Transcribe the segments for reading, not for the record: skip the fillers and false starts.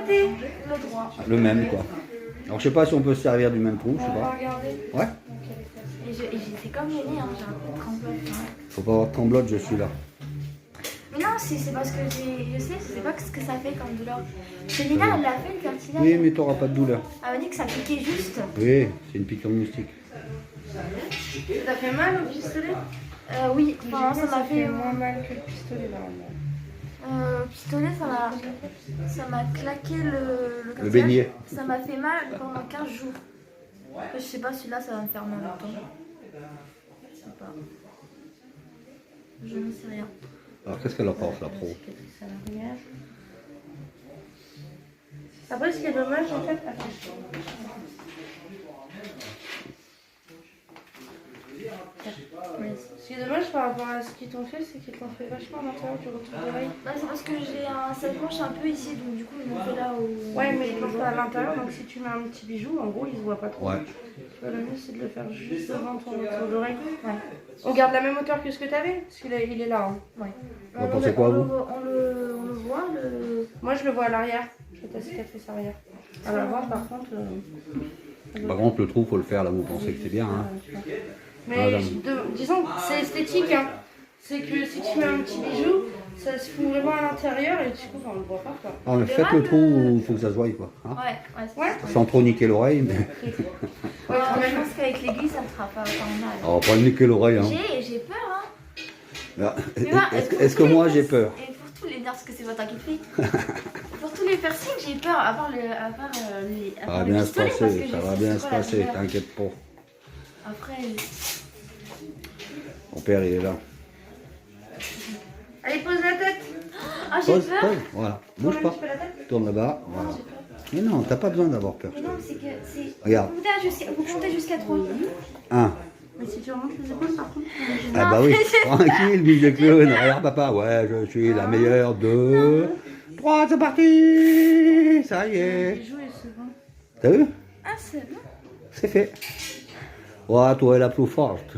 côté? Le droit. Le même quoi. Alors je sais pas si on peut se servir du même trou, je sais On va pas. regarder. Ouais. Et c'est comme Lenny, hein, j'ai un peu de tremblote. Faut pas avoir de tremblote, je suis là. Mais non, c'est parce que je sais pas ce que ça fait comme douleur. Célina, elle l'a fait une cartilage. Oui, mais t'auras pas de douleur. Elle m'a dit que ça piquait juste. Oui, c'est une piqûre de moustique. Ça fait mal au pistolet? Oui, enfin, ça m'a fait moins mal que le pistolet normalement. Le pistolet, ça m'a claqué le cartilage. beignet. Ça m'a fait mal pendant 15 jours. Je sais pas, celui-là, ça va me faire mal longtemps. Je sais pas. Je ne sais rien. Alors qu'est-ce qu'elle en pense la pro? Après, ce qui est dommage, en fait, ce qui est dommage par rapport à ce qu'ils t'ont fait, c'est qu'ils t'ont fait vachement à l'intérieur du retour d'oreille. Bah, c'est parce que ça penche un peu ici, donc du coup, ils m'ont fait là où. Ouais, mais ils l'ont fait à l'intérieur, donc si tu mets un petit bijou, en gros, ils se voient pas trop. Ouais. Tu vois, le mieux, c'est de le faire juste devant ton retour d'oreille. Ouais. On garde la même hauteur que ce que tu avais, parce qu'il il est là. Hein. Ouais. Vous en pensez quoi, vous? On le voit, Moi, je le vois à l'arrière. Je fais ta cicatrice arrière. À l'avant, par contre. Par contre, le trou, faut le faire là, vous pensez que c'est bien. Hein. Mais disons que c'est esthétique. Hein. C'est que si tu mets un petit bijou, ça se fout vraiment à l'intérieur et du coup, on le voit pas. Quoi. Ah, mais faites le trou, il faut que ça se voie quoi. Hein, ouais. sans trop niquer l'oreille. Mais... Ouais, je pense qu'avec l'église, ça ne fera pas autant mal. On va pas niquer l'oreille. Hein. J'ai peur. Hein. Est-ce que moi j'ai peur? Et pour tous les nerfs, parce que c'est pas toi qui le fais. Pour tous les piercings, j'ai peur, à part les. Ça va bien se passer, ça va bien se passer, t'inquiète pas. Après. Mon père il est là. Allez, pose la tête. Ah, j'ai peur. Pose, voilà. Bouge pas. Tourne là-bas. Voilà. Mais non, t'as pas besoin d'avoir peur. Mais non, c'est que c'est. Regarde. Vous comptez jusqu'à 3. 1. Mais si tu remontes les épaules, par contre. Ah bah oui, tranquille, bise de clown. Regarde papa, ouais, je suis la meilleure. 2, 3, c'est parti. Ça y est. T'as vu? Ah, c'est bon. C'est fait. Ouais, toi est la plus forte.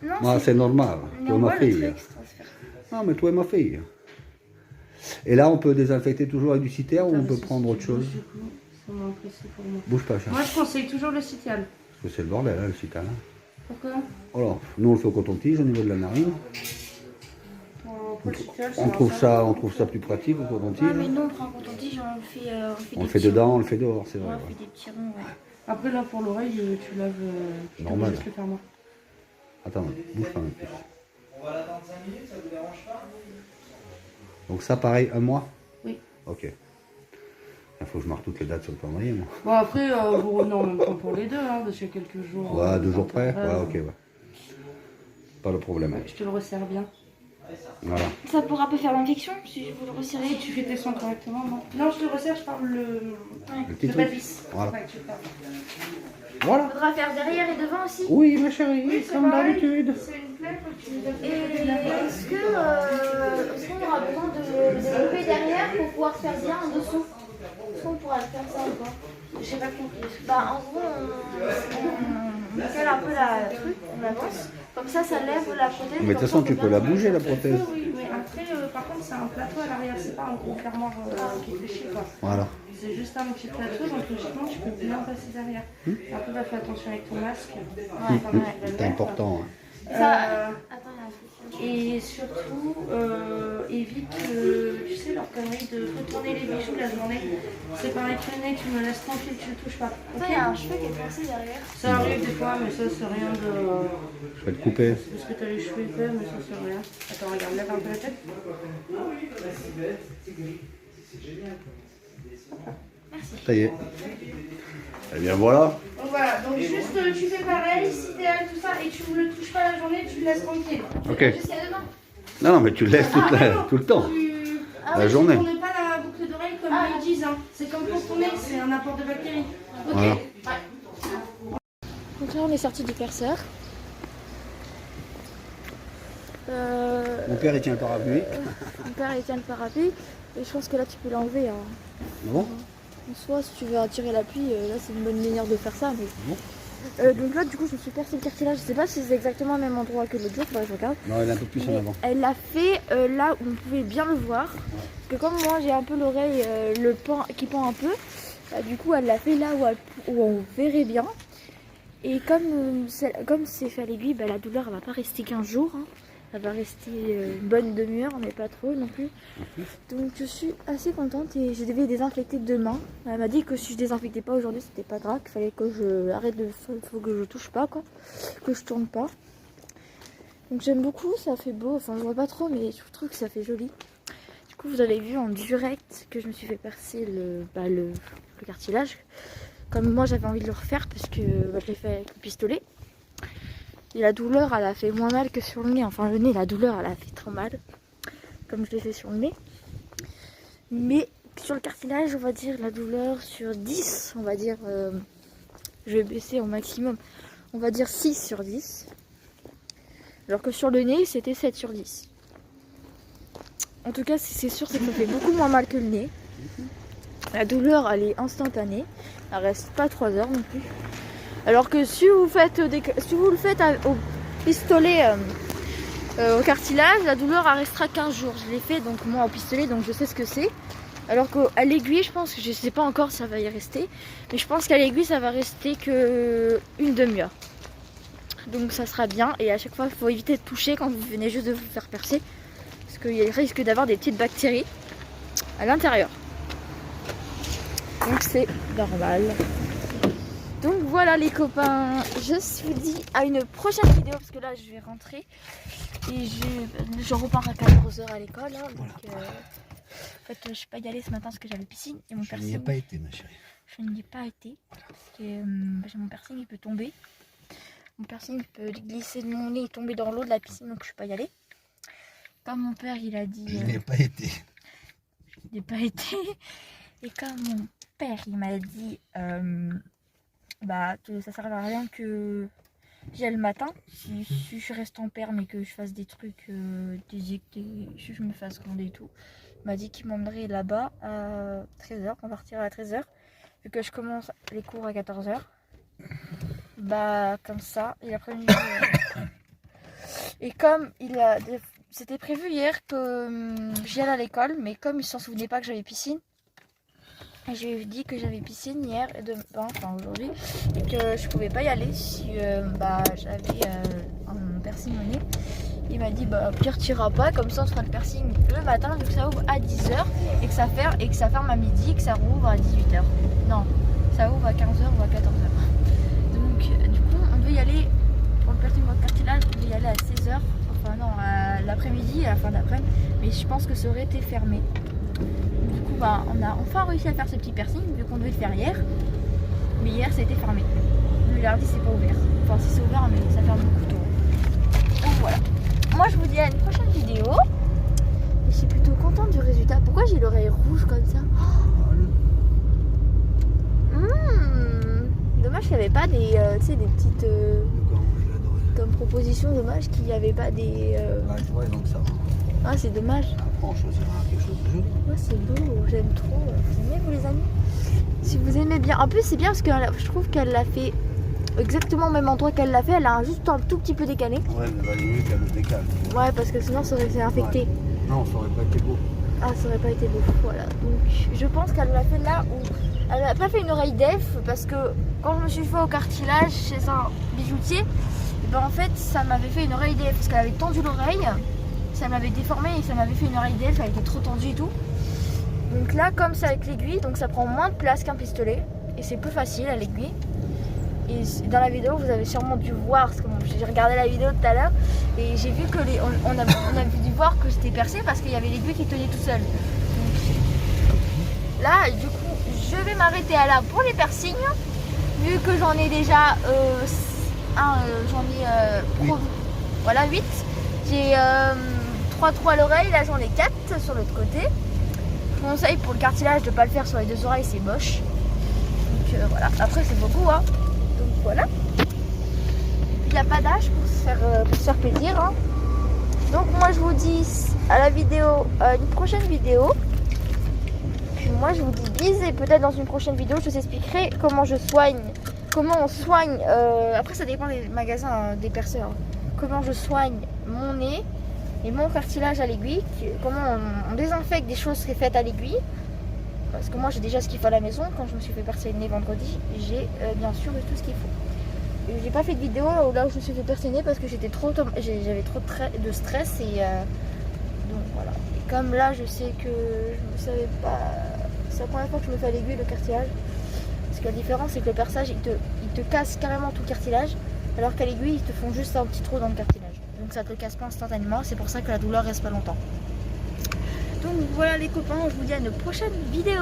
Non, Moi, c'est normal. Toi, ma fille. Non, mais toi et ma fille. Et là, on peut désinfecter toujours avec du citerre ou on peut prendre autre chose? Bouge pas, chat. Moi, je conseille toujours le citial. Parce que c'est le bordel, hein, le citerre. Hein. Pourquoi? Alors, nous, on le fait au coton-tige au niveau de la narine. On trouve ça plus pratique au coton-tige. Ouais, mais nous, on prend quand on dit, On le fait dedans, on le fait dehors, c'est vrai. On fait des petits ronds, ouais. Après, là, pour l'oreille, tu laves. Normal. Je vais faire moi. Attends, bouge pas un peu. On va l'attendre 5 minutes, ça vous dérange pas? Donc ça, pareil, un mois? Oui. Ok. Il faut que je marque toutes les dates sur le calendrier, moi. Bon, après, non, même pas pour les deux, hein, parce qu'il y a quelques jours. Ouais, 2 jours près? Ouais, ok, ouais. Pas de problème. Je te le resserre bien. Voilà. Ça pourra pas faire l'infection si vous le resserrez. Si tu fais tes soins correctement, non? Non, je te resserre, je parle le petit truc. bas-vis. Voilà. Ouais, tu parles. Voilà. Faudra faire derrière et devant aussi. Oui, ma chérie, Oui, comme pareil. d'habitude. C'est une plaie, faut que tu Et est-ce qu'on aura besoin de développer derrière pour pouvoir faire bien en dessous? Est-ce qu'on pourra faire ça ou pas? J'ai pas compris. Bah en gros, on cale un peu la truc, on avance. Comme ça lève la prothèse. Mais de toute façon, tu peux la bouger, la prothèse. Oui, mais après, par contre, c'est un plateau à l'arrière, c'est pas un gros fermoir qui fait chier, quoi. Voilà. C'est juste un petit plateau, donc logiquement, tu peux bien passer derrière. Après, bah, fais attention avec ton masque. C'est important. Hein. Attends, il y a un truc. Et surtout, évite, tu sais, leur connerie de retourner les bijoux la journée. C'est pareil que le nez, tu me laisses tranquille, tu le touches pas. Attends, il y a un cheveu qui est passé derrière. Ça arrive des fois, mais ça, c'est rien de. Je vais le couper. Parce que t'as les cheveux épais, mais ça, c'est rien. Attends, regarde, lève un peu la tête. Ça y est. Eh bien voilà. Donc voilà, donc juste tu fais pareil, citerne, tout ça, et tu ne le touches pas la journée, tu le laisses tranquille. Ok. Jusqu'à demain. Non, mais tu le laisses tout le temps. La journée. Tu ne tournes pas la boucle d'oreille comme ils disent, hein. C'est comme pour ton nez, c'est un apport de bactéries. Ok. Voilà. Ouais. Donc là, on est sorti du perceur. Mon père, il tient le parapluie. Mon père il tient le parapluie et je pense que là tu peux l'enlever. Bon. En soi, si tu veux attirer l'appui, là c'est une bonne manière de faire ça. Mais... Bon. Donc là, du coup, je me suis percé le cartilage. Je sais pas si c'est exactement au même endroit que l'autre jour. Faudrait que je regarde. Non, elle est un peu plus en avant. Elle l'a fait là où on pouvait bien le voir. Parce que comme moi, j'ai un peu l'oreille qui pend un peu. Du coup, elle l'a fait là où on verrait bien. Et comme c'est fait à l'aiguille, bah, la douleur, elle va pas rester 15 jours. Hein. Elle va rester une bonne demi-heure, mais pas trop non plus. Donc je suis assez contente et je devais désinfecter demain. Elle m'a dit que si je désinfectais pas aujourd'hui, c'était pas grave, qu'il fallait que je arrête faut que je touche pas quoi, que je tourne pas. Donc j'aime beaucoup, ça fait beau, enfin je vois pas trop mais je trouve que ça fait joli. Du coup vous avez vu en direct que je me suis fait percer le cartilage. Comme moi j'avais envie de le refaire parce que je l'ai fait avec le pistolet. Et la douleur, elle a fait moins mal que sur le nez. Enfin, le nez, la douleur, elle a fait trop mal. Comme je l'ai fait sur le nez. Mais sur le cartilage, on va dire la douleur sur 10. On va dire, je vais baisser au maximum. On va dire 6 sur 10. Alors que sur le nez, c'était 7 sur 10. En tout cas, c'est sûr, c'est que ça fait beaucoup moins mal que le nez. La douleur, elle est instantanée. Elle reste pas 3 heures non plus. Alors que si vous le faites au pistolet, au cartilage, la douleur elle restera 15 jours. Je l'ai fait donc moi au pistolet, donc je sais ce que c'est. Alors qu'à l'aiguille, je pense que je sais pas encore si ça va y rester. Mais je pense qu'à l'aiguille, ça va rester que une demi-heure. Donc ça sera bien. Et à chaque fois, il faut éviter de toucher quand vous venez juste de vous faire percer. Parce qu'il risque d'avoir des petites bactéries à l'intérieur. Donc c'est normal. Donc voilà les copains, je vous dis à une prochaine vidéo parce que là je vais rentrer et je repars à 14h à l'école. Hein, donc en fait je ne suis pas y aller ce matin parce que j'avais piscine et mon piercing. Je n'y ai pas été ma chérie. Je n'y ai pas été parce que mon piercing il peut tomber. Mon piercing peut glisser de mon nez et tomber dans l'eau de la piscine donc je ne suis pas y aller. Comme mon père il a dit... Je n'ai pas été. Je n'ai pas été. Et comme mon père il m'a dit... que ça sert à rien que j'y aille le matin si je reste en perme et que je fasse des trucs je me fasse gronder et tout. Il m'a dit qu'il m'emmènerait là-bas à 13h, qu'on partirait à 13h vu que je commence les cours à 14h. Bah comme ça et après-midi et comme c'était prévu hier que j'y allais à l'école mais comme il s'en souvenait pas que j'avais piscine. Je lui ai dit que j'avais piscine hier et enfin aujourd'hui et que je pouvais pas y aller si j'avais un piercing au nez. Il m'a dit au pire t'iras pas, comme ça on fera le piercing le matin vu que ça ouvre à 10h et que ça ferme à midi et que ça rouvre à 18h. Non, ça ouvre à 15h ou à 14h. Donc du coup on devait y aller pour le piercing de cartilage, on devait y aller à 16h, enfin non à l'après-midi, à la fin d'après-midi, mais je pense que ça aurait été fermé. Du coup on a enfin réussi à faire ce petit piercing vu qu'on devait le faire hier. Mais hier ça a été fermé. Le lundi c'est pas ouvert. Enfin si c'est ouvert mais ça ferme beaucoup tôt. Donc voilà. Moi je vous dis à une prochaine vidéo. Et je suis plutôt contente du résultat. Pourquoi j'ai l'oreille rouge comme ça? Dommage qu'il n'y avait pas des petites comme proposition, dommage qu'il n'y avait pas des Ouais, donc ça va. Ah c'est dommage. Après on choisira quelque chose de joli. Ouais c'est beau, j'aime trop. Vous aimez vous les amis? Si vous aimez bien. En plus c'est bien parce que je trouve qu'elle l'a fait exactement au même endroit qu'elle l'a fait. Elle a juste un tout petit peu décalé. Ouais mais valait mieux qu'elle le décale. Ouais parce que sinon ça aurait été infecté. Ouais. Non ça aurait pas été beau. Ah ça aurait pas été beau. Voilà. Donc je pense qu'elle l'a fait là où... Elle n'a pas fait une oreille d'elfe parce que quand je me suis fait au cartilage chez un bijoutier, et ben en fait ça m'avait fait une oreille d'elfe parce qu'elle avait tendu l'oreille. Ça m'avait déformé et ça m'avait fait une oreille d'elfe, elle était trop tendue et tout. Donc là comme c'est avec l'aiguille, donc ça prend moins de place qu'un pistolet et c'est plus facile à l'aiguille. Et dans la vidéo vous avez sûrement dû voir, parce que j'ai regardé la vidéo tout à l'heure et j'ai vu que on a dû voir que j'étais percée parce qu'il y avait l'aiguille qui tenait tout seul. Donc là du coup je vais m'arrêter à là pour les piercings vu que j'en ai déjà voilà 8. J'ai 3 trous à l'oreille, là j'en ai 4 sur l'autre côté. Je vous conseille pour le cartilage de ne pas le faire sur les 2 oreilles, c'est moche. Donc voilà, après c'est beaucoup hein. Donc voilà. Il n'y a pas d'âge pour se faire plaisir hein. Donc moi je vous dis à la vidéo, une prochaine vidéo. Puis moi je vous dis bis et peut-être dans une prochaine vidéo je vous expliquerai comment je soigne comment on soigne, après ça dépend des magasins, des perceurs, comment je soigne mon nez et mon cartilage à l'aiguille, comment on désinfecte des choses faites à l'aiguille, parce que moi j'ai déjà ce qu'il faut à la maison. Quand je me suis fait percer le nez vendredi, j'ai bien sûr tout ce qu'il faut. J'ai pas fait de vidéo là où je me suis fait percer le nez parce que j'avais trop de stress et donc voilà. Et comme là je sais que je ne savais pas, c'est la première fois que je me fais à l'aiguille le cartilage. Parce que la différence c'est que le perçage il te casse carrément tout le cartilage, alors qu'à l'aiguille ils te font juste un petit trou dans le cartilage. Donc ça te le casse pas instantanément, c'est pour ça que la douleur reste pas longtemps. Donc voilà les copains, je vous dis à une prochaine vidéo.